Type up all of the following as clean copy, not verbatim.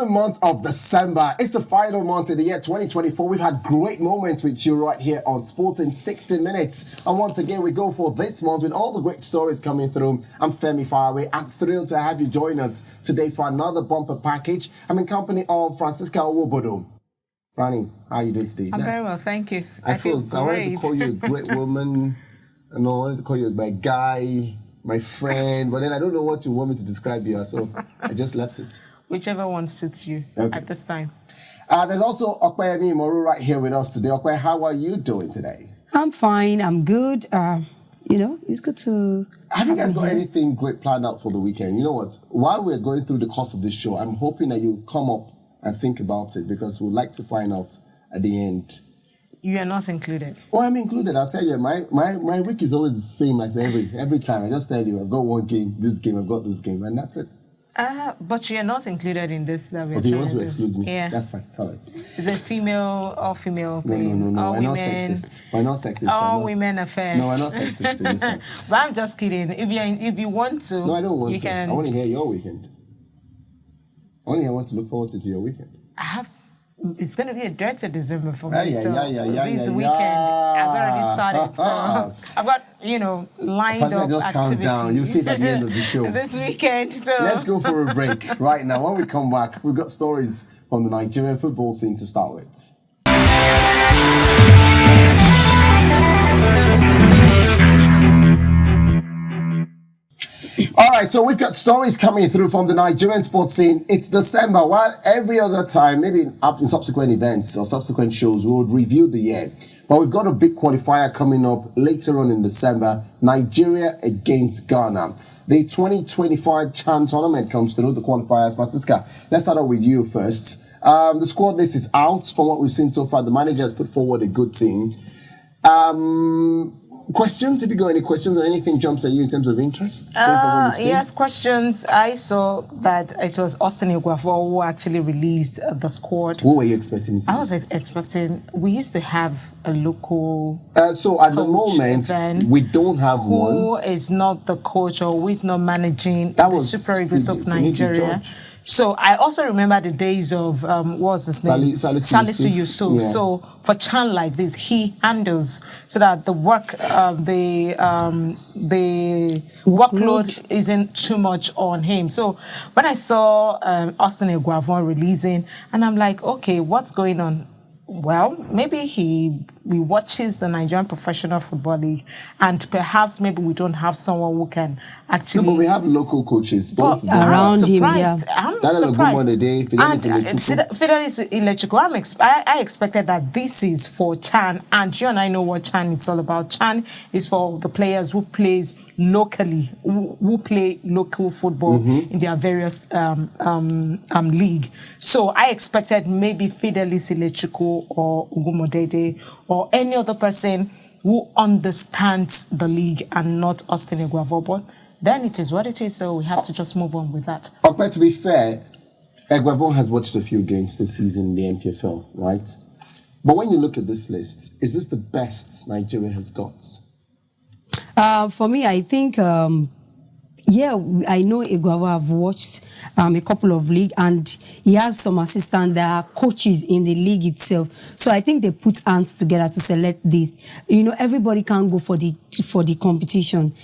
the month of December. It's the final month of the year 2024. We've had great moments with you right here on Sports in 60 Minutes. And once again, we go for this month with all the great stories coming through. I'm Femi Farawe. I'm thrilled to have you join us today for another bumper package. I'm in company of Francisca Nwobodo. Franny, how are you doing today? I'm very well, thank you. I wanted to call you a great woman. And I wanted to call you my guy, my friend. But then I don't know what you want me to describe you as, so I just left it. Whichever one suits you at this time. There's also Okpeyemi Moru right here with us today. Okpe, how are you doing today? I'm fine. I'm good. It's good to... Have you guys got anything great planned out for the weekend? You know what? While we're going through the course of this show, I'm hoping that you come up and think about it because we'd like to find out at the end. You are not included. Oh, I'm included. I'll tell you, my week is always the same as every time. I just tell you, I've got one game, this game, I've got this game, and that's it. But you're not included in this that we're okay, you trying want to to exclude me? Yeah. That's fine. All right. Is it female or female? No. All We're not sexist. We're not sexist. All women are fair. No, we're not sexist in this one. But I'm just kidding. If you want to, no, I don't want you to. can. I want to hear your weekend. I want to look forward to your weekend. It's going to be a dirty December for me. This weekend has already started. So I've got, lined up just activities. Calm down. You'll see it at the end of the show. This weekend. So let's go for a break right now. When we come back, we've got stories from the Nigerian football scene to start with. All right, so we've got stories coming through from the Nigerian sports scene. It's December, while every other time, maybe up in subsequent events or subsequent shows, we would review the year. But we've got a big qualifier coming up later on in December, Nigeria against Ghana. The 2025 CHAN tournament comes through, the qualifiers. Francisca, let's start off with you first. The squad list is out. From what we've seen so far, the manager has put forward a good team. Questions? If you got any questions or anything jumps at you in terms of interest? Yes, questions. I saw that it was Austin Iguavo who actually released the squad. What were you expecting to be? I was expecting, we used to have a local so at the moment, we don't have one. Who is not the coach or who is not managing the Super Eagles of Nigeria. So I also remember the days of what was his name? Salisu Yusuf. Yeah. So for CHAN like this, he handles so that the workload isn't too much on him. So when I saw Austin Iguavon releasing, and I'm like, okay, what's going on? Well, maybe he watches the Nigerian Professional Football League, and perhaps maybe we don't have someone who can actually. No, but we have local coaches both around him. Yeah. I'm surprised. Fidelis Electrical. I expected that this is for CHAN, and you and I know what CHAN is all about. CHAN is for the players who plays locally, who play local football in their various league. So I expected maybe Fidelis Electrical or Ogumodede or any other person who understands the league and not Austin Iguavo. But then it is what it is, so we have to just move on with that. Okay, to be fair, Iguavo has watched a few games this season in the NPFL, right? But when you look at this list, is this the best Nigeria has got? For me, I think... I know Iguavo. I've watched a couple of leagues, and he has some assistant that are coaches in the league itself. So I think they put hands together to select this. Everybody can't go for the competition.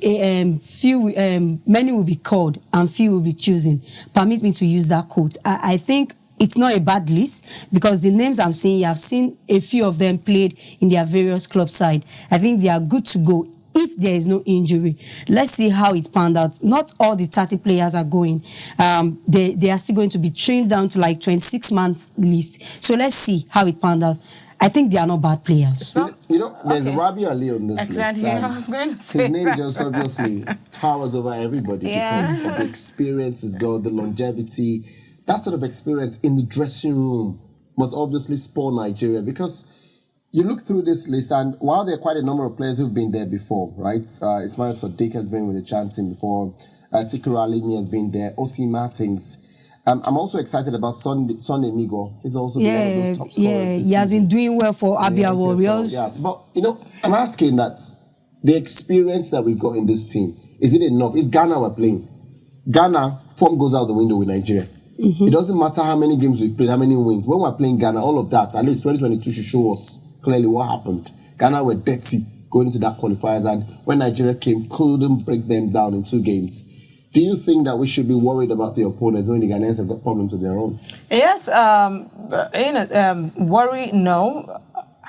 Many will be called and few will be chosen. Permit me to use that quote. I think it's not a bad list because the names I'm seeing, I've seen a few of them played in their various club side. I think they are good to go. If there is no injury, let's see how it panned out. Not all the 30 players are going. They are still going to be trimmed down to like 26 months list. So let's see how it panned out. I think they are not bad players. So, there's Rabi Ali on this list. I was going to say his name just obviously towers over everybody because of the experience he's got, the longevity. That sort of experience in the dressing room must obviously spoil Nigeria because you look through this list, and while there are quite a number of players who've been there before, right? Ismail Sadiq has been with the CHAN team before. Sikiru Alimi has been there. Osi Martins. I'm also excited about Sunday Migo. He's also been one of those top scorers this he has season. been doing well for Abia Warriors. Yeah, but, I'm asking that the experience that we've got in this team, is it enough? Is Ghana we're playing? Ghana, form goes out the window with Nigeria. It doesn't matter how many games we played, how many wins. When we're playing Ghana, all of that, at least 2022 should show us clearly what happened. Ghana were dirty going into that qualifiers, and when Nigeria came, couldn't break them down in 2 games. Do you think that we should be worried about the opponents when the Ghanaians have got problems of their own? Yes, worry, no.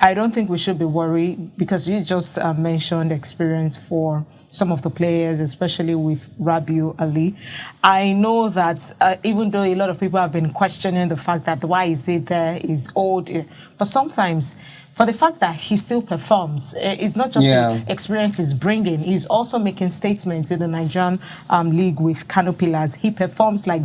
I don't think we should be worried because you just mentioned experience for some of the players, especially with Rabiu Ali. I know that even though a lot of people have been questioning the fact that why is he there, is old, but sometimes for the fact that he still performs, it's not just the experience he's bringing, he's also making statements in the Nigerian league with Kano Pillars. He performs like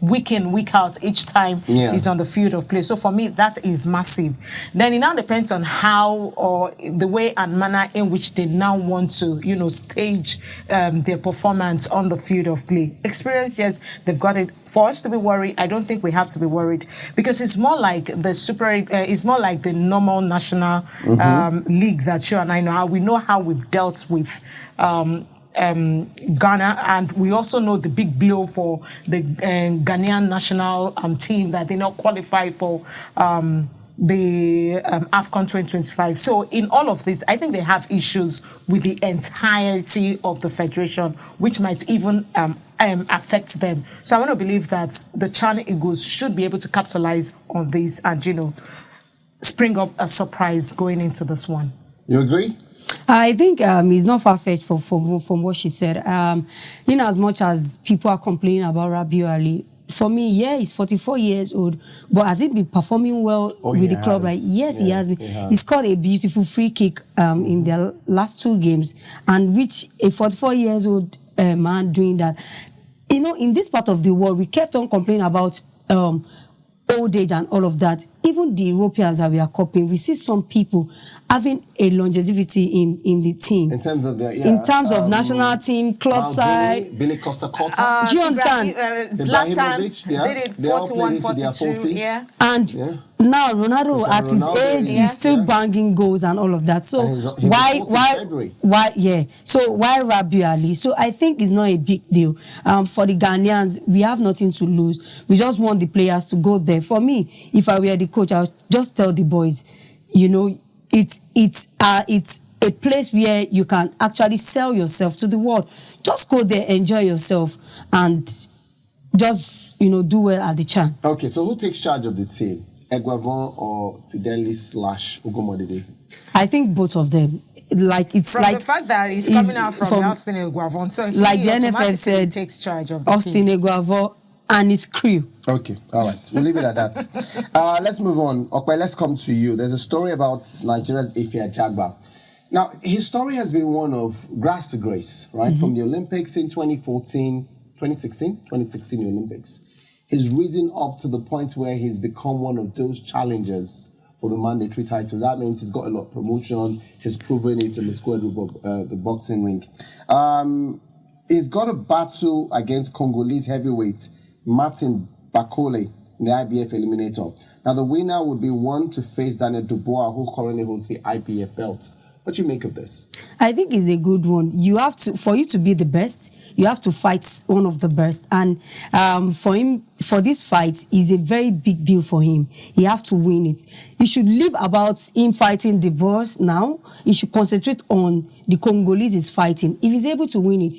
week in, week out, each time he's on the field of play. So for me, that is massive. Then it now depends on how or the way and manner in which they now want to, you know, stage their performance on the field of play. Experience, yes, they've got it. For us to be worried, I don't think we have to be worried because it's more like it's more like the normal national league that you and I know. We know how we've dealt with Ghana, and we also know the big blow for the Ghanaian national team that they not qualify for the AFCON 2025. So in all of this, I think they have issues with the entirety of the federation, which might even affect them. So I want to believe that the Chan Eagles should be able to capitalize on this and, you know, spring up a surprise going into this one. You agree? I think it's not far-fetched from what she said. In as much as people are complaining about Rabiu Ali, for me, yeah, he's 44 years old, but has he been performing well with the club? Right? Yes, he has been. He scored a beautiful free kick in their last 2 games, and which a 44 years old man doing that. You know, in this part of the world, we kept on complaining about old age and all of that. Even the Europeans that we are copying, we see some people having a longevity in the team. In terms of their, in terms of national team, club side. Billy Costa-Cotta. Do you understand? Zlatan did it 41, 42, And now Ronaldo at his age is still banging goals and all of that. So why So why Rabiu Ali? So I think it's not a big deal. For the Ghanaians, we have nothing to lose. We just want the players to go there. For me, if I were the coach, I would just tell the boys, you know, it's a place where you can actually sell yourself to the world. Just go there, enjoy yourself, and just, you know, do well at the Chan. Okay, so who takes charge of the team? Eguavon or Fidelis / Ugomodede? I think both of them. Like it's from like the fact that he's coming out from Austin Eguavon, so he like the NFF said, takes charge of the Austin team. Eguavon and his crew. Okay, all right. We'll leave it at that. Let's move on. Okay, let's come to you. There's a story about Nigeria's Ife Ajagba. Now, his story has been one of grass to grace, right? From the Olympics in 2016 Olympics. He's risen up to the point where he's become one of those challengers for the mandatory title. That means he's got a lot of promotion. He's proven it in the squad the boxing ring. He's got a battle against Congolese heavyweight Martin Bakole in the IBF Eliminator. Now, the winner would be one to face Daniel Dubois, who currently holds the IBF belt. What do you make of this? I think it's a good one. You have to, for you to be the best, you have to fight one of the best. And for this fight, is a very big deal for him. He has to win it. He should leave about him fighting the boss now. He should concentrate on the Congolese is fighting. If he's able to win it,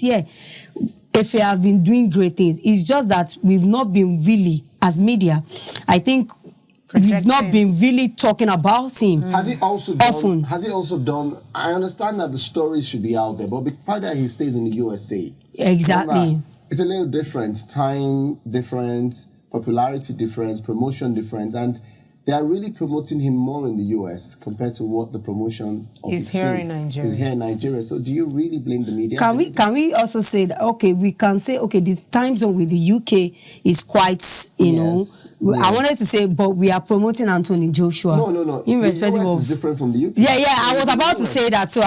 if he have been doing great things, it's just that we've not been really, as media, I think we've not been really talking about him. Has he also done, I understand that the stories should be out there, but the fact that he stays in the USA. Exactly. Remember, it's a little different. Time different, popularity difference, promotion difference, and they are really promoting him more in the US compared to what the promotion of is here in Nigeria. Is here in Nigeria. So do you really blame the media? Can we also say that, okay, we can say, okay, this time zone with the UK is quite, you know, I wanted to say, but we are promoting Anthony Joshua. No. Irrespective the US of, is different from the UK. Yeah, I was about to say that, so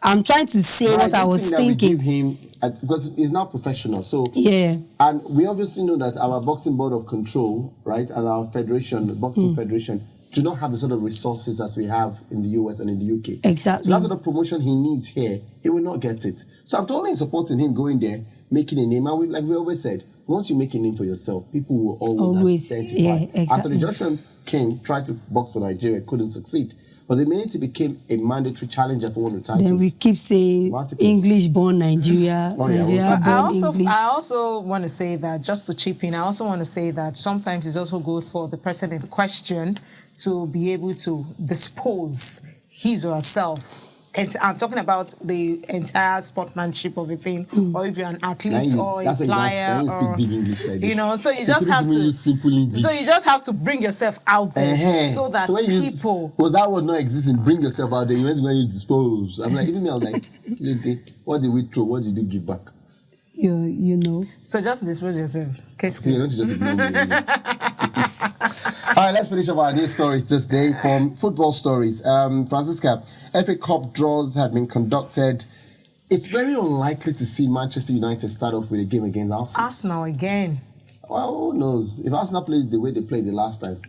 I'm trying to say what I was thinking. We give him, because he's now professional, so and we obviously know that our boxing board of control, right, and our federation, the boxing federation, do not have the sort of resources as we have in the US and in the UK. Exactly. So that sort of promotion he needs here, he will not get it. So I'm totally supporting him going there, making a name, and like we always said, once you make a name for yourself, people will always identify. Yeah, exactly. After the Joshua King tried to box for Nigeria, couldn't succeed. But the minute he became a mandatory challenger for one of the titles, then we keep saying English-born Nigeria, Nigeria-born English. I also want to say that, just to chip in, I also want to say that sometimes it's also good for the person in question to be able to dispose his or herself. And I'm talking about the entire sportsmanship of a thing, or if you're an athlete or a player, or big English like you know, so you just have to. So you just have to bring yourself out there so that people. Was that word not existing? Bring yourself out there. You went when you dispose. I'm like, even me, I was like, what did we throw? What did you give back? You know. So just dispose yourself. You don't just ignore me. All right, let's finish up our news story today from football stories. Francisca, FA Cup draws have been conducted. It's very unlikely to see Manchester United start off with a game against Arsenal. Arsenal again. Well, who knows? If Arsenal played the way they played the last time.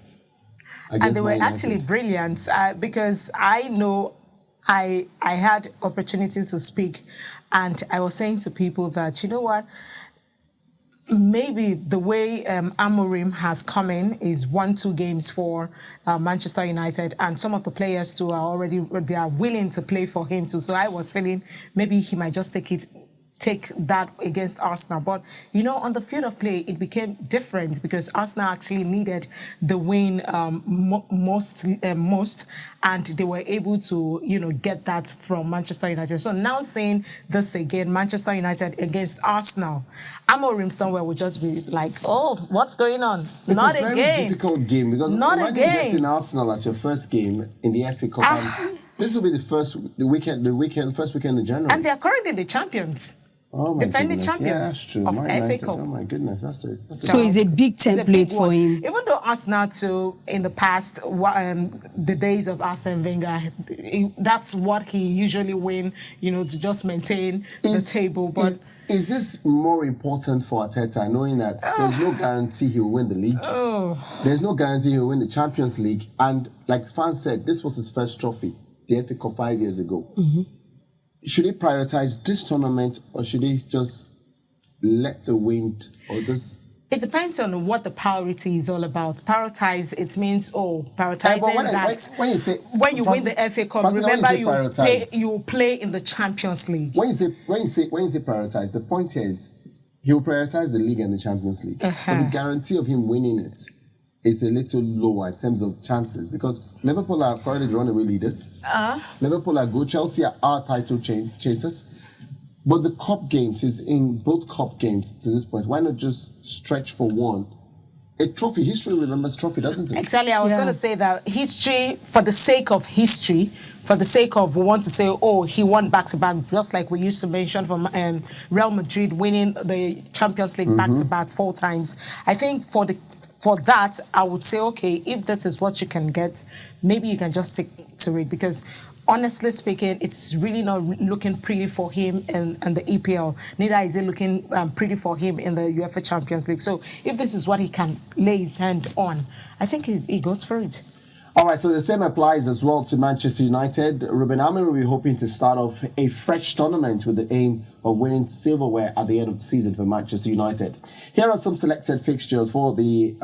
And they were actually brilliant because I know I had opportunity to speak, and I was saying to people that, you know what, maybe the way Amorim has come in is 1-2 games for Manchester United, and some of the players too are willing to play for him too. So I was feeling maybe he might just take that against Arsenal. But, you know, on the field of play, it became different because Arsenal actually needed the win most, and they were able to, you know, get that from Manchester United. So now saying this again, Manchester United against Arsenal, Amorim somewhere would just be like, oh, what's going on? It's not a very difficult game because imagine getting Arsenal as your first game in the FA Cup. This will be the first weekend in January. And they are currently the champions. Oh my defending goodness. champions of FA Cup. Oh my goodness, that's it. So it's a big template for him. Even though Arsenal too, in the past, the days of Arsene Wenger, that's what he usually win, you know, to just maintain the table. But is this more important for Arteta, knowing that there's no guarantee he will win the league? There's no guarantee he will win the Champions League. And like fans said, this was his first trophy, the FA Cup 5 years ago. Should he prioritize this tournament, or should he just let the wind, or just... It depends on what the priority is all about. Prioritize, it means, prioritizing when you win the FA Cup, remember you play in the Champions League. When you say prioritize, the point here is he will prioritize the league and the Champions League. But the guarantee of him winning it is a little lower in terms of chances, because Liverpool are currently the runaway leaders. Liverpool are good. Chelsea are title chasers. But the cup games is in both cup games to this point. Why not just stretch for one? A trophy, history remembers trophy, doesn't it? Exactly. I was going to say that history, for the sake of history, for the sake of, we want to say, he won back-to-back, just like we used to mention from Real Madrid winning the Champions League back-to-back 4 times. I think for that, I would say, okay, if this is what you can get, maybe you can just stick to it, because honestly speaking, it's really not looking pretty for him in the EPL. Neither is it looking pretty for him in the UEFA Champions League. So if this is what he can lay his hand on, I think he goes for it. All right, so the same applies as well to Manchester United. Ruben Amorim will be hoping to start off a fresh tournament with the aim of winning silverware at the end of the season for Manchester United. Here are some selected fixtures for the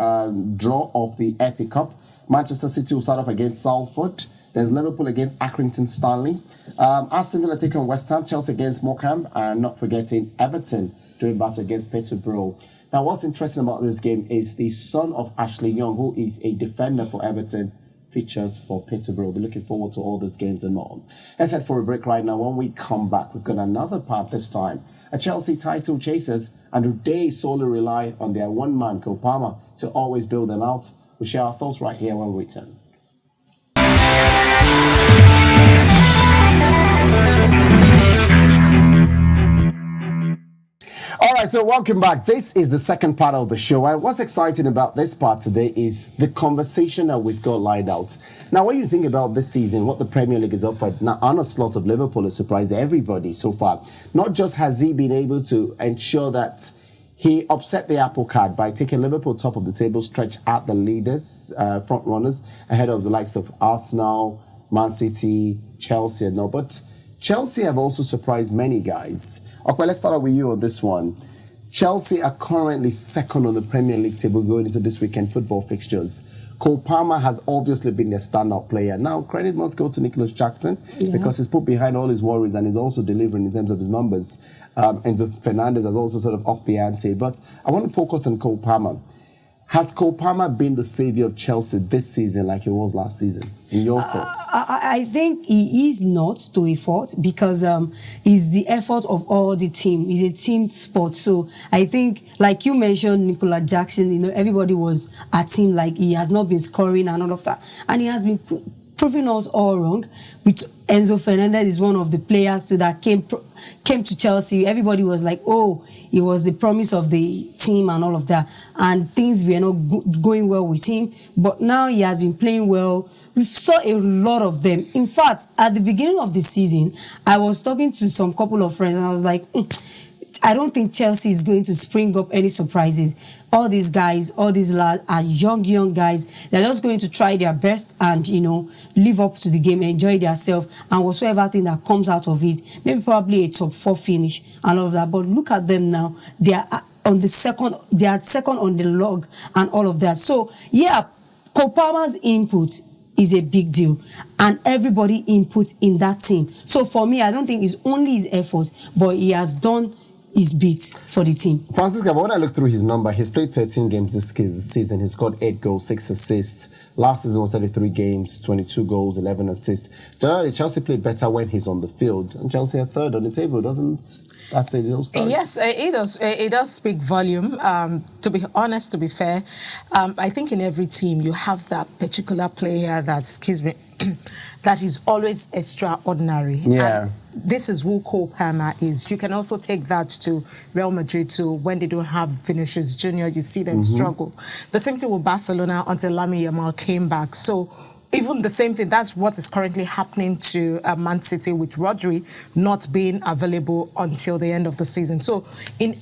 draw of the FA Cup. Manchester City will start off against Salford. There's Liverpool against Accrington Stanley. Aston Villa take on West Ham. Chelsea against Morecambe. And not forgetting Everton doing battle against Peterborough. Now, what's interesting about this game is the son of Ashley Young, who is a defender for Everton, features for Peterborough. We're looking forward to all these games and more. Let's head for a break right now. When we come back, we've got another part this time. A Chelsea title chasers, and who they solely rely on their one-man Cole Palmer to always build them out. We'll share our thoughts right here when we return. All right, so welcome back. This is the second part of the show. And what's exciting about this part today is the conversation that we've got lined out. Now, when you think about this season, what the Premier League has offered, now Arne Slot of Liverpool has surprised everybody so far. Not just has he been able to ensure that he upset the apple cart by taking Liverpool top of the table, stretch out the leaders, front runners, ahead of the likes of Arsenal, Man City, Chelsea, and all. But Chelsea have also surprised many guys. Okay, let's start out with you on this one. Chelsea are currently second on the Premier League table going into this weekend football fixtures. Cole Palmer has obviously been their standout player. Now, credit must go to Nicholas Jackson because he's put behind all his worries and is also delivering in terms of his numbers. Enzo Fernandez has also sort of upped the ante. But I want to focus on Cole Palmer. Has Cole Palmer been the savior of Chelsea this season like he was last season, in your thoughts? I think he is not to a fault because it's the effort of all the team. It's a team sport. So I think, like you mentioned, Nicola Jackson, you know, everybody was at him like he has not been scoring and all of that. And he has been proving us all wrong. With Enzo Fernandez is one of the players too that came to Chelsea. Everybody was like, oh, he was the promise of the team and all of that. And things were not going well with him. But now he has been playing well. We saw a lot of them. In fact, at the beginning of the season, I was talking to some couple of friends and I was like, I don't think Chelsea is going to spring up any surprises. All these guys, all these lads are young guys. They're just going to try their best and, you know, live up to the game, enjoy themselves, and whatsoever thing that comes out of it, maybe probably a top 4 finish and all of that. But look at them now. They are on the second, they are second on the log and all of that. So, yeah, Cole Palmer's input is a big deal, and everybody input in that team. So for me, I don't think it's only his effort, but he has done his bit for the team. Francisca, but when I look through his number, he's played 13 games this season. He's got 8 goals, 6 assists. Last season was 33 games, 22 goals, 11 assists. Generally, Chelsea play better when he's on the field, and Chelsea are third on the table, doesn't that say the whole story? Yes, it does. It does speak volume. To be honest, to be fair, I think in every team you have that particular player that, that is always extraordinary. Yeah. And this is who Cole Palmer is. You can also take that to Real Madrid too. When they don't have Vinicius Junior, you see them struggle. The same thing with Barcelona until Lamine Yamal came back. So even the same thing, that's what is currently happening to Man City with Rodri not being available until the end of the season. So in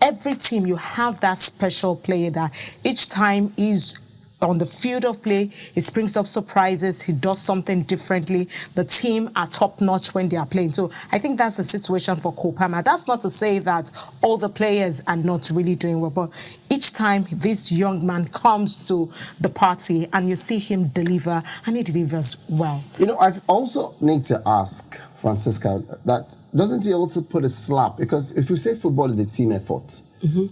every team, you have that special player that each time is on the field of play, he springs up surprises, he does something differently. The team are top-notch when they are playing. So I think that's the situation for Cole Palmer. That's not to say that all the players are not really doing well, but each time this young man comes to the party and you see him deliver, and he delivers well. You know, I also need to ask Francisca, that doesn't he also put a slap? Because if you say football is a team effort,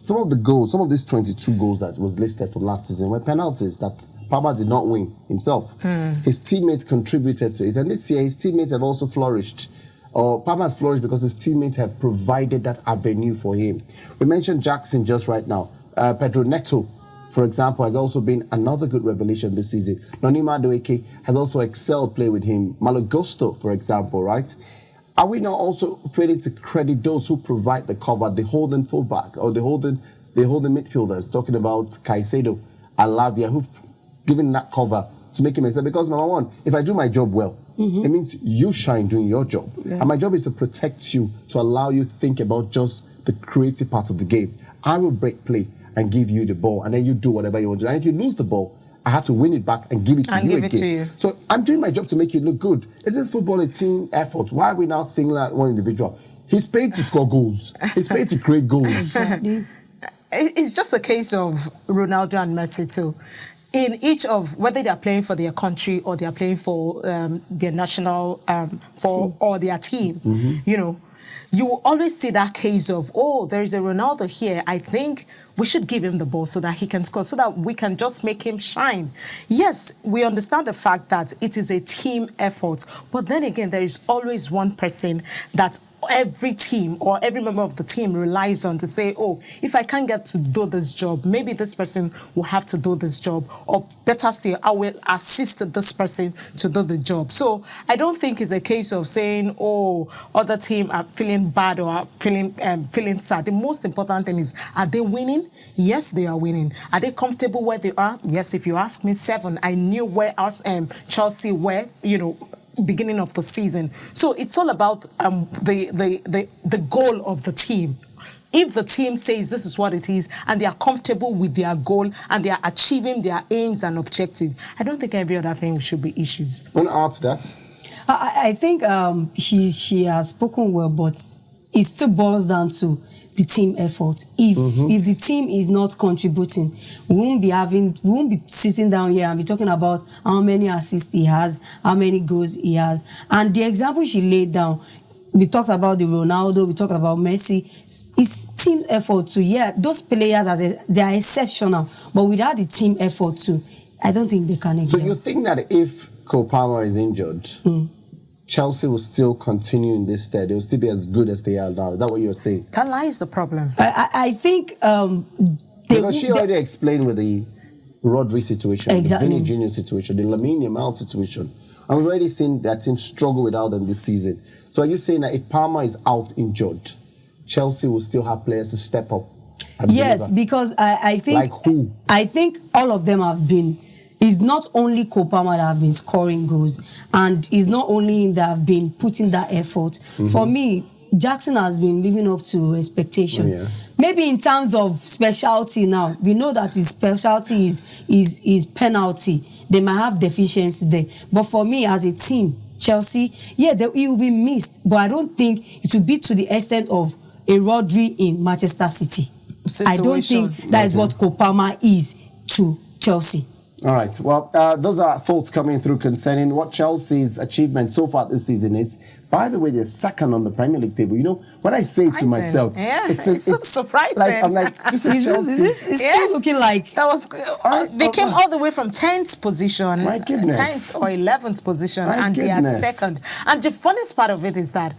some of the goals, some of these 22 goals that was listed from last season were penalties that Palmer did not win himself. His teammates contributed to it. And this year, his teammates have also flourished. Palmer has flourished because his teammates have provided that avenue for him. We mentioned Jackson just right now. Pedro Neto, for example, has also been another good revelation this season. Noni Madueke has also excelled play with him. Malo Gusto, for example, right? Are we now also failing to credit those who provide the cover, the holding fullback or the holding midfielders, talking about Caicedo and Lavia, who've given that cover to make him excel? Because number one, if I do my job well, it means you shine doing your job. And my job is to protect you, to allow you to think about just the creative part of the game. I will break play and give you the ball, and then you do whatever you want to do. And if you lose the ball, I have to win it back and give it to you again. So I'm doing my job to make you look good. Isn't football a team effort? Why are we now singling out one individual? He's paid to score goals. He's paid to create goals. It's just a case of Ronaldo and Messi too. In each of, whether they are playing for their country or they are playing for their national, or their team, you know, you will always see that case of, oh, there is a Ronaldo here. I think we should give him the ball so that he can score, so that we can just make him shine. Yes, we understand the fact that it is a team effort, but then again, there is always one person that every team or every member of the team relies on to say, oh, if I can't get to do this job, maybe this person will have to do this job, or better still, I will assist this person to do the job. So I don't think it's a case of saying, oh, other team are feeling bad or are feeling sad. The most important thing is, are they winning? Yes, they are winning. Are they comfortable where they are? Yes, if you ask me, 7. I knew where Chelsea were, you know, beginning of the season. So it's all about the goal of the team. If the team says this is what it is and they are comfortable with their goal and they are achieving their aims and objectives, I don't think every other thing should be issues. Want to add to that? I think she has spoken well, but it still boils down to the team effort. If the team is not contributing, we won't be sitting down here and be talking about how many assists he has, how many goals he has. And the example she laid down, we talked about the Ronaldo, we talked about Messi. It's team effort too. Yeah, those players they are exceptional, but without the team effort too, I don't think they can excel. So you think that if Cole Palmer is injured, Chelsea will still continue in this stead? They will still be as good as they are now. Is that what you're saying? That lies the problem. I think because she already explained with the Rodri situation, exactly, the Vinny Jr. situation, the Lamine Yamal situation. And we've already seen that team struggle without them this season. So are you saying that if Palmer is out injured, Chelsea will still have players to step up? Yes, because I think... Like who? I think all of them have been... It's not only Cole Palmer that have been scoring goals, and it's not only him that have been putting that effort. For me, Jackson has been living up to expectation. Maybe in terms of specialty now, we know that his specialty is penalty. They might have deficiency there. But for me, as a team, Chelsea, he will be missed. But I don't think it will be to the extent of a Rodri in Manchester City. I don't think that is what Cole Palmer is to Chelsea. All right. Well, those are thoughts coming through concerning what Chelsea's achievement so far this season is. By the way, they're second on the Premier League table. You know, when I say to myself, it's surprising. Like, I'm like, this is Chelsea. It's still looking like... That was... they came all the way from 10th position. My goodness. 10th or 11th position. My They are second. And the funniest part of it is that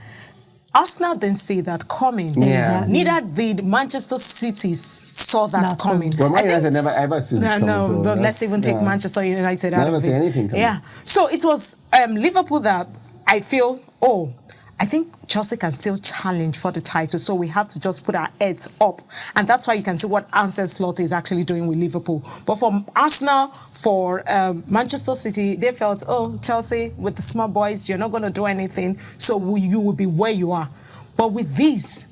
Arsenal didn't see that coming. Neither did Manchester City saw that coming. Well, Man United never ever sees it coming. No, but let's even take Manchester United out of it. Never see anything coming. So it was Liverpool that I feel, I think Chelsea can still challenge for the title, so we have to just put our heads up. And that's why you can see what Arne Slot is actually doing with Liverpool. But for Arsenal, for Manchester City, they felt, Chelsea, with the small boys, you're not going to do anything, so you will be where you are. But with this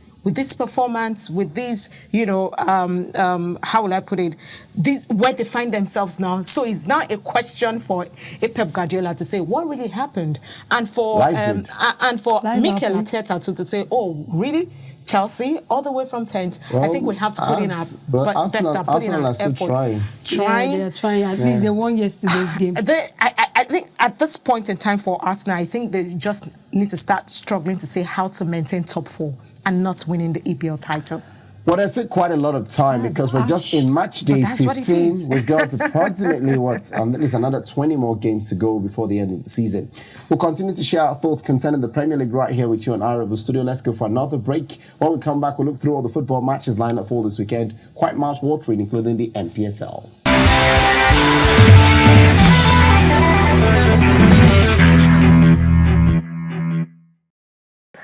performance, with this, how will I put it, this where they find themselves now. So it's now a question for a Pep Guardiola to say what really happened, and for Mikel Arteta to say, really? Chelsea, all the way from 10th. I think we have to put in our best and put in our effort. Trying. They're trying. At least they won yesterday's game. I think at this point in time for Arsenal, I think they just need to start struggling to say how to maintain top 4 and not winning the EPL title. Well, there's still quite a lot of time because we're just in match day 15. We've got approximately, at least another 20 more games to go before the end of the season. We'll continue to share our thoughts concerning the Premier League right here with you on iRavelStudios. Let's go for another break. When we come back, we'll look through all the football matches lined up for this weekend. Quite mouth-watering, including the NPFL.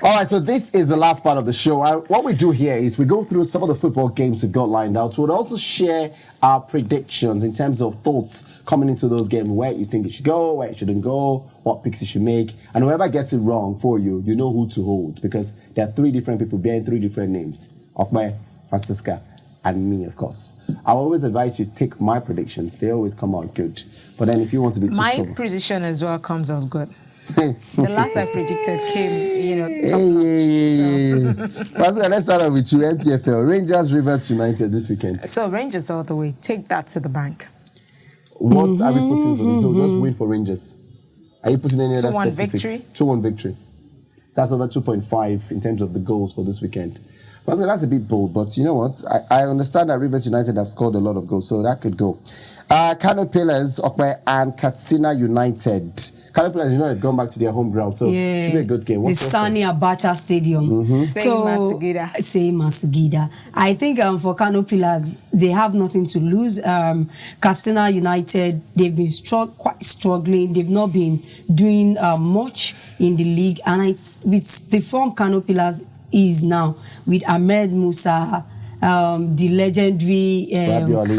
All right, so this is the last part of the show. What we do here is we go through some of the football games we've got lined out. We'll also share our predictions in terms of thoughts coming into those games, where you think it should go, where it shouldn't go, what picks you should make. And whoever gets it wrong for you, you know who to hold, because there are 3 different people bearing 3 different names. Okme, Francisca, and me, of course. I always advise you to take my predictions. They always come out good. But then if you want to be too stubborn... My prediction as well comes out good. The last I predicted came, top notch. So. Let's start off with you, NPFL. Rangers, Rivers United this weekend. So Rangers all the way. Take that to the bank. What are we putting for them? So just win for Rangers. Are you putting any other specifics? 2-1 victory. 2-1 victory. That's over 2.5 in terms of the goals for this weekend. That's a bit bold, but you know what? I understand that Rivers United have scored a lot of goals, so that could go. Kano Pillars, Okpe, and Katsina United. Kano Pillars, they've gone back to their home ground, so it should be a good game. The Sani Abacha Stadium. Same as Gida. I think for Kano Pillars, they have nothing to lose. Katsina United, they've been quite struggling. They've not been doing much in the league, and with the form Kano Pillars is now with Ahmed Musa, the legendary Rabiu Ali,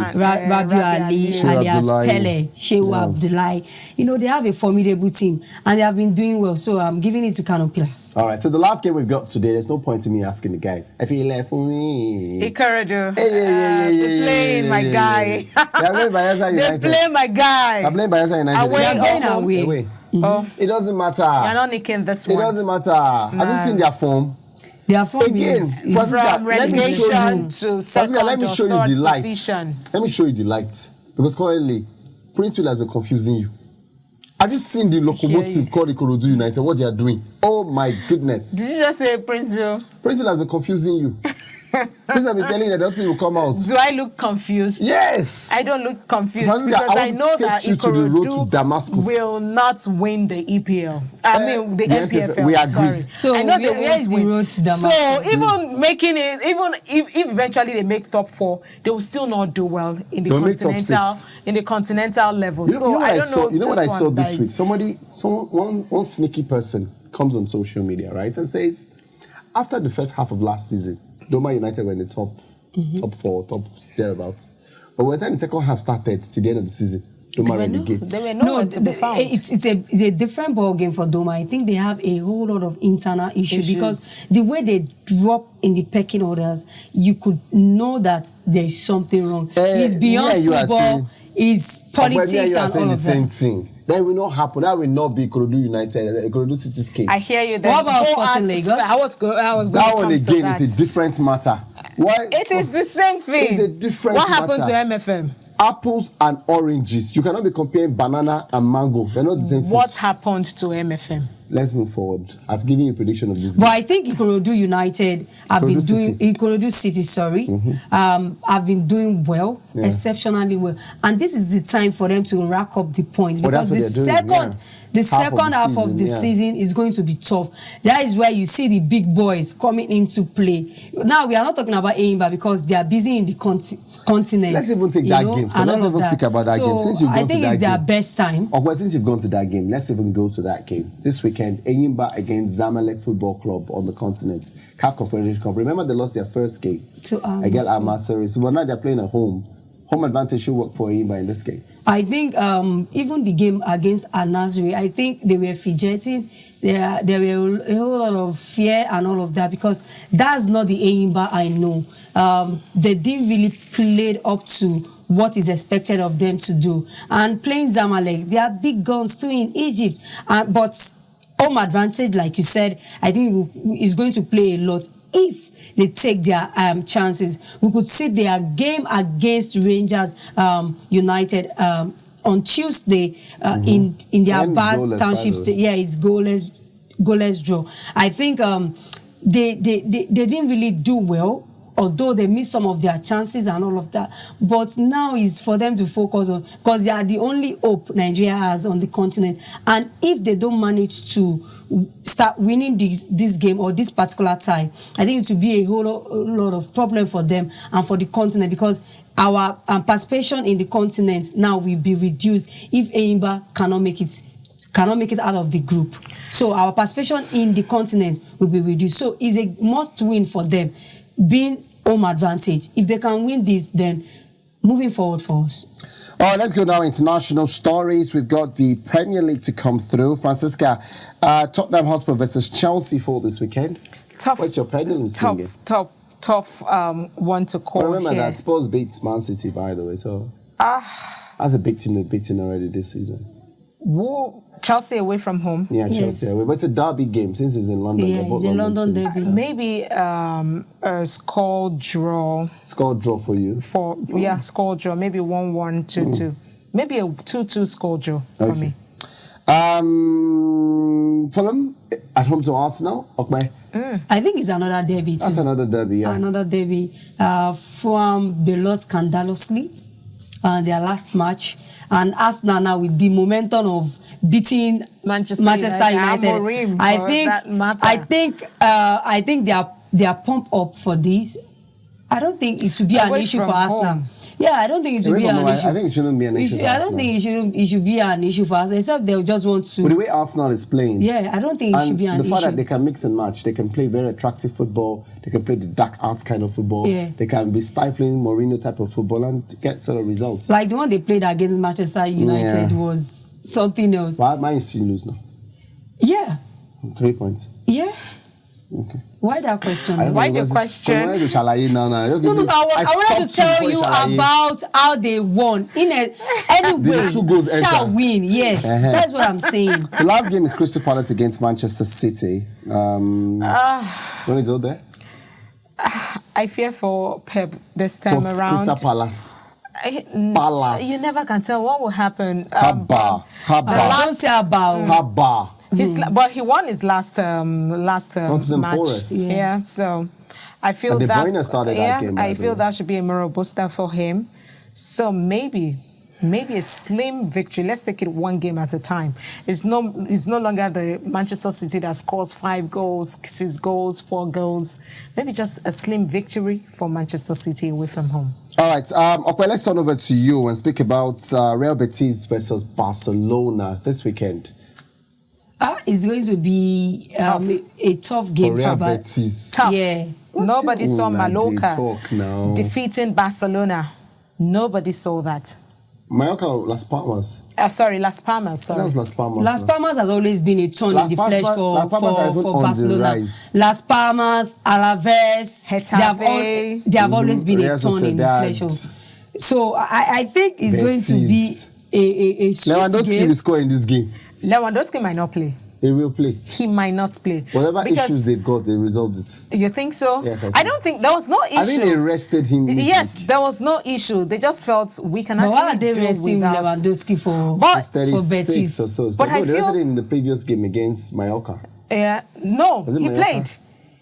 alias Pele, Shehu Abdullahi. They have a formidable team and they have been doing well. So I'm giving it to Kano Pillars. All right, so the last game we've got today, there's no point in me asking the guys. If he left for me. Ikorodu. They're playing my guy. They're playing Bayelsa United. They're playing my guy. They're playing Bayelsa United. They're away. It doesn't matter. You're not nicking this one. It doesn't matter. Have you seen their form? Their form Again, is Francisca, from relegation to second let me or show you third the light. position. Let me show you the light. Because currently, Princewill has been confusing you. Have you seen the locomotive called Ikorodu United? What they are doing? Oh my goodness. Did you just say Princewill? Princewill has been confusing you. Princewill has been telling you that nothing will come out. Do I look confused? Yes. I don't look confused Francisca, because I want know to take that you to the road to Ikorodu Damascus. will not win the EPL. I mean the NPFL. We agree. Sorry. So I know they where is won't the win. road to Damascus? So even making it, even if eventually they make top 4, they will still not do well in the continental level. So I don't know. You know what I saw this one, week? One sneaky person comes on social media, right, and says, after the first half of last season, Doma United were in the top 4, top thereabouts. But by the time the second half started to the end of the season, Doma relegated. They were nowhere to be found. It's a different ball game for Doma. I think they have a whole lot of internal issues because the way they drop in the pecking orders, you could know that there is something wrong. It's beyond football. It's politics you are and saying all the of same that. thing. That will not happen. That will not be Ikorodu United, Ikorodu City's case. I hear you. What about Sporting Lagos? I was that one again is a different matter. Why? It is the same thing. It's a different What happened matter. to MFM? Apples and oranges. You cannot be comparing banana and mango. They're not the same thing. What happened to MFM? Let's move forward. I've given you a prediction of this. But I think Ikorodu United have been doing Ikorodu City, have been doing well, exceptionally well, and this is the time for them to rack up the points because the second half of the season is going to be tough. That is where you see the big boys coming into play. Now we are not talking about Eimba because they are busy in the continent. Let's even take that game. So let's even speak about that game. Since you've gone I think it's their best time. Well, since you've gone to that game, let's even go to that game. This weekend, Enyimba against Zamalek Football Club on the continent. CAF Confederation Cup. Remember they lost their first game against Al-Masri. So now they're playing at home. Home advantage should work for Enyimba in this game. I think even the game against Al-Nasri, I think they were fidgeting. There were a whole lot of fear and all of that because that's not the Enyimba I know. They didn't really play up to what is expected of them to do. And playing Zamalek, they are big guns too in Egypt. But home advantage, like you said, I think is going to play a lot if they take their chances. We could see their game against Rangers United on Tuesday in their Bath Township State. Yeah, it's goalless draw. I think they didn't really do well, although they missed some of their chances and all of that. But now is for them to focus on, because they are the only hope Nigeria has on the continent. And if they don't manage to start winning this game or this particular tie, I think it will be a whole lot of problem for them and for the continent, because our participation in the continent now will be reduced if Enyimba cannot make it out of the group. So our participation in the continent will be reduced. So it's a must win for them, being home advantage. If they can win this, then moving forward for us. All right, let's go now. International stories. We've got the Premier League to come through. Francisca, Tottenham Hotspur versus Chelsea for this weekend. Tough. What's your pendulum swinging? Tough one to call. But remember here. that Spurs beats Man City, by the way. So that's a big team they've beaten already this season. Whoa. Chelsea away from home. Yeah, Chelsea away. But it's a derby game since it's in London. Yeah, it's a London derby. Maybe a score draw. Score draw for you? Score draw. Maybe 1-1, 2-2. Maybe a 2-2 score draw for me. Fulham at home to Arsenal. Okay. I think it's another derby too. That's another derby, yeah. Another derby. Fulham, they lost scandalously their last match. And Arsenal now with the momentum of beating Manchester United. I think they are pumped up for this. I don't think it should be an issue for Arsenal. Yeah, I don't think it should be an issue. I think it shouldn't be an issue. I don't think it should be an issue for Arsenal. Except they just want to. But the way Arsenal is playing. Yeah, I don't think it should be an issue. The fact that they can mix and match, they can play very attractive football, they can play the dark arts kind of football, they can be stifling Mourinho type of football and get sort of results. Like the one they played against Manchester United was something else. Why Man City lose now? Yeah. 3 points. Yeah. Okay. Why that question? Why the question? No, I wanted to tell you about how they won. Anyway, shall win. Yes, that's what I'm saying. The last game is Crystal Palace against Manchester City. Want to go there? I fear for Pep this time around. Crystal Palace. Palace. You never can tell what will happen. Don't say about. But he won his last match. Forest. Yeah, so I feel and that. Started that game, I feel that should be a moral booster for him. So maybe a slim victory. Let's take it one game at a time. It's no longer the Manchester City that scores 5 goals, 6 goals, 4 goals. Maybe just a slim victory for Manchester City away from home. All right. Okay, let's turn over to you and speak about Real Betis versus Barcelona this weekend. It's going to be a tough game for Betis. Tough. Yeah. Nobody saw Mallorca defeating Barcelona. Nobody saw that. Mallorca, Las Palmas. Las Palmas. Sorry. That was Las Palmas. Las Palmas has always been a thorn in the flesh for Barcelona. Las Palmas, Alaves, Getafe. They have always been a thorn in the flesh. So I think it's going to be a sweet Lewandowski game. will score in this game. Lewandowski might not play. He will play. He might not play. Whatever issues they've got, they resolved it. You think so? Yes, I don't think there was no issue. I think they rested him. Yes, there was no issue. They just felt we can actually do without Lewandowski for Betis. Or so. But I they feel rested him in the previous game against Mallorca. Yeah, no, he played.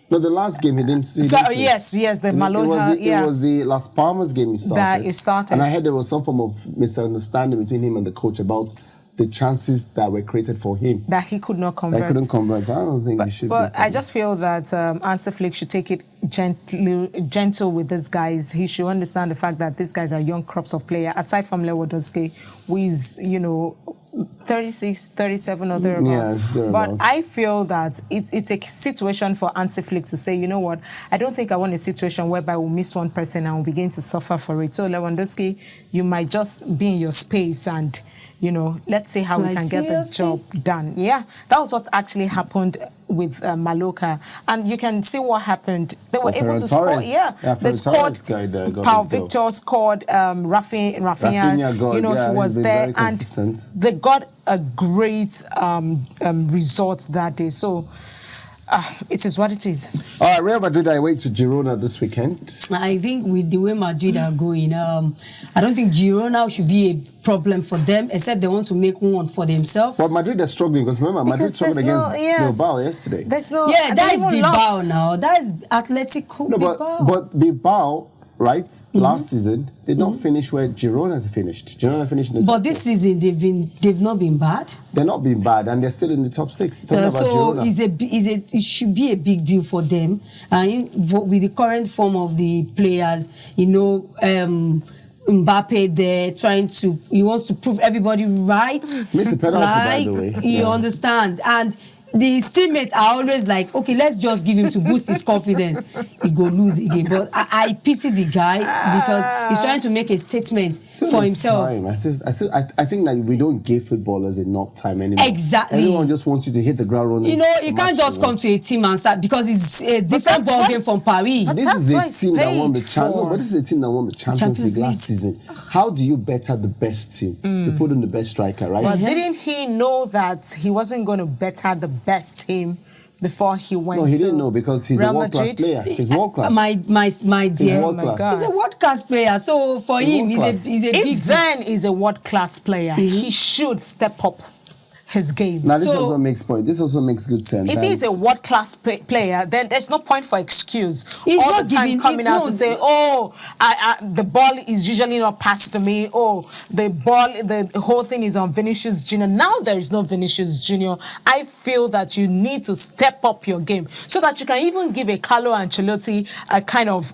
No, the last game he didn't. Yes, the Mallorca. It was the Las Palmas game he started. That he started. And I heard there was some form of misunderstanding between him and the coach about the chances that were created for him. That he could not convert. I don't think he should. But I just feel that Hansi Flick should take it gentle with these guys. He should understand the fact that these guys are young crops of players. aside from Lewandowski, who is, 36, 37 or thereabouts. Yeah, but I feel that it's a situation for Hansi Flick to say, you know what, I don't think I want a situation whereby we'll miss one person and we'll begin to suffer for it. So Lewandowski, you might just be in your space and let's see how we can get the job done. Yeah, that was what actually happened with Mallorca. And you can see what happened. They were able to score. Yeah, they scored. Pau Victor scored. Rafinha got, he was there. And they got a great result that day. So, it is what it is. All right, Real Madrid are away to Girona this weekend. I think with the way Madrid are going, I don't think Girona should be a problem for them, except they want to make one for themselves. But Madrid are struggling because remember, Madrid struggled against Bilbao yesterday. That is Bilbao now. That is Atletico Bilbao. But Bilbao, right, last season, did not finish where Girona finished. Girona finished in the top But this season, they've not been bad. They're not been bad, and they're still in the top 6. So it should be a big deal for them. With the current form of the players, Mbappe there he wants to prove everybody right. Missed a penalty, by the way. You understand? And his teammates are always like, okay, let's just give him to boost his confidence. He go lose again. But I pity the guy because he's trying to make a statement for himself. Time. I think that we don't give footballers enough time anymore. Exactly. Everyone just wants you to hit the ground running. You can't just come to a team and start because it's a different ball game from Paris. This is a team that won the this is a team that won the Champions League last season. How do you better the best team? You put in the best striker, right? But didn't he know that he wasn't going to better the best team before he went to No, he didn't know because he's a world-class player. He's world-class. My dear. He's a world-class player. So for him, he's a big... If then is a world-class player, he should step up his game. Now, this also makes point. This also makes good sense. If he's a world-class player, then there's no point for excuse. He's all the time coming out to say, the ball is usually not passed to me. The whole thing is on Vinicius Jr. Now there is no Vinicius Jr. I feel that you need to step up your game so that you can even give a Carlo Ancelotti a kind of,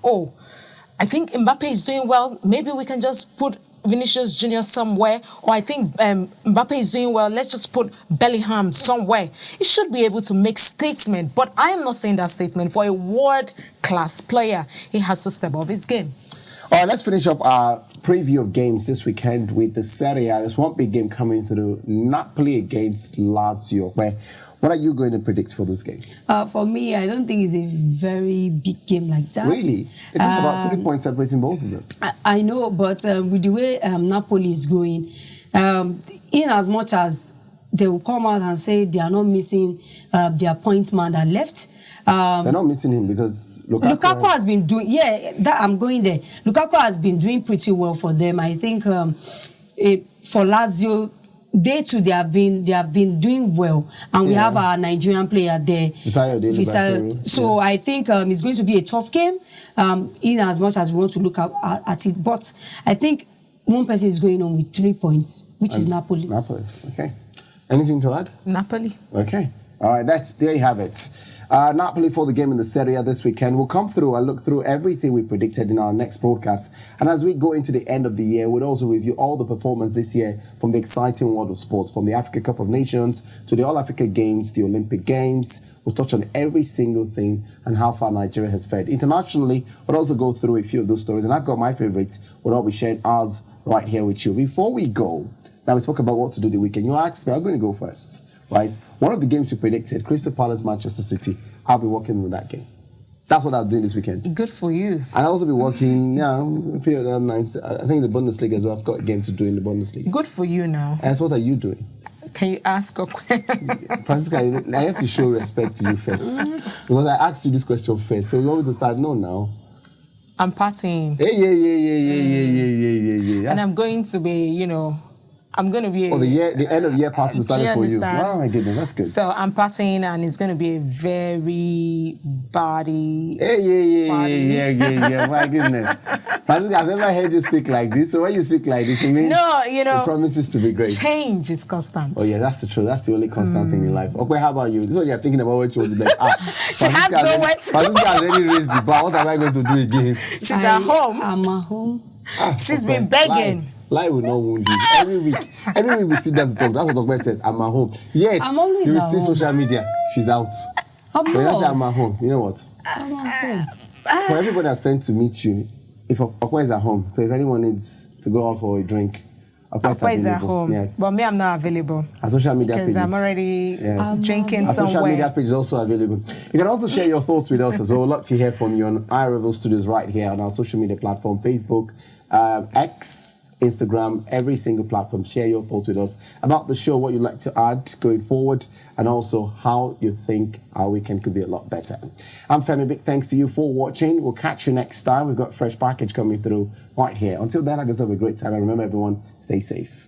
I think Mbappe is doing well. Maybe we can just put Vinicius Jr. somewhere, or I think Mbappe is doing well, let's just put Bellingham somewhere. He should be able to make statement, but I am not saying that statement. For a world-class player, he has to step up his game. All right, let's finish up our preview of games this weekend with the Serie A. There's one big game coming through, Napoli against Lazio. What are you going to predict for this game? For me, I don't think it's a very big game like that. Really? It's just about 3 points separating both of them. I know, but with the way Napoli is going, in as much as they will come out and say they are not missing their point man that left. They're not missing him because Lukaku has been doing, I'm going there. Lukaku has been doing pretty well for them. I think for Lazio, they too, they have been doing well. And we have our Nigerian player there. So I think it's going to be a tough game in as much as we want to look at it. But I think one person is going on with 3 points, which is Napoli. Napoli, okay. Anything to add? Napoli. Okay. All right, there you have it. Napoli for the game in the Serie A this weekend. We'll come through and look through everything we predicted in our next broadcast. And as we go into the end of the year, we'll also review all the performance this year from the exciting world of sports, from the Africa Cup of Nations to the All-Africa Games, the Olympic Games. We'll touch on every single thing and how far Nigeria has fared. Internationally, we'll also go through a few of those stories. And I've got my favorites. We'll all be sharing ours right here with you. Before we go, now we spoke about what to do the weekend. You asked me, I'm going to go first. Right, one of the games we predicted, Crystal Palace, Manchester City. I'll be working on that game. That's what I'm doing this weekend. Good for you. And I'll also be working, a few other nights. I think the Bundesliga as well. I've got a game to do in the Bundesliga. Good for you now. And so what are you doing? Can you ask a question? Francisca, I have to show respect to you first. Because I asked you this question first. So you want me to start? No, now. I'm partying. Yeah. And I'm going to be, I'm going to be... the end of year party started for you. Oh my goodness, that's good. So I'm partying and it's going to be a very body... Yeah, my goodness. I've never heard you speak like this. So when you speak like this, it means it promises to be great. Change is constant. Oh yeah, that's the truth. That's the only constant thing in life. Okay, how about you? This is what you're thinking about what you want to do. She has no words. Francisca has already raised the bar. What am I going to do again? She's at home. I'm at home. She's been begging. Lie will not wound you. Every week we sit down to talk. That's what Dr. says. I'm at home. Yet, I'm always you will at see home. social media. She's out. I'm When I say I'm at home, you know what? I'm at home. For everybody I've sent to meet you, if Okwa is at home, so if anyone needs to go out for a drink, Okwa is at home. Yes. But me, I'm not available. Our social media because pages. I'm already drinking Our somewhere. social media page is also available. You can also share your thoughts with us as well. We'd love to hear from you on iRavelStudios right here on our social media platform, Facebook, X, Instagram, every single platform. Share your thoughts with us about the show, what you'd like to add going forward, and also how you think our weekend could be a lot better. I'm Femi. Big thanks to you for watching. We'll catch you next time. We've got a fresh package coming through right here. Until then, I guess have a great time. And remember, everyone, stay safe.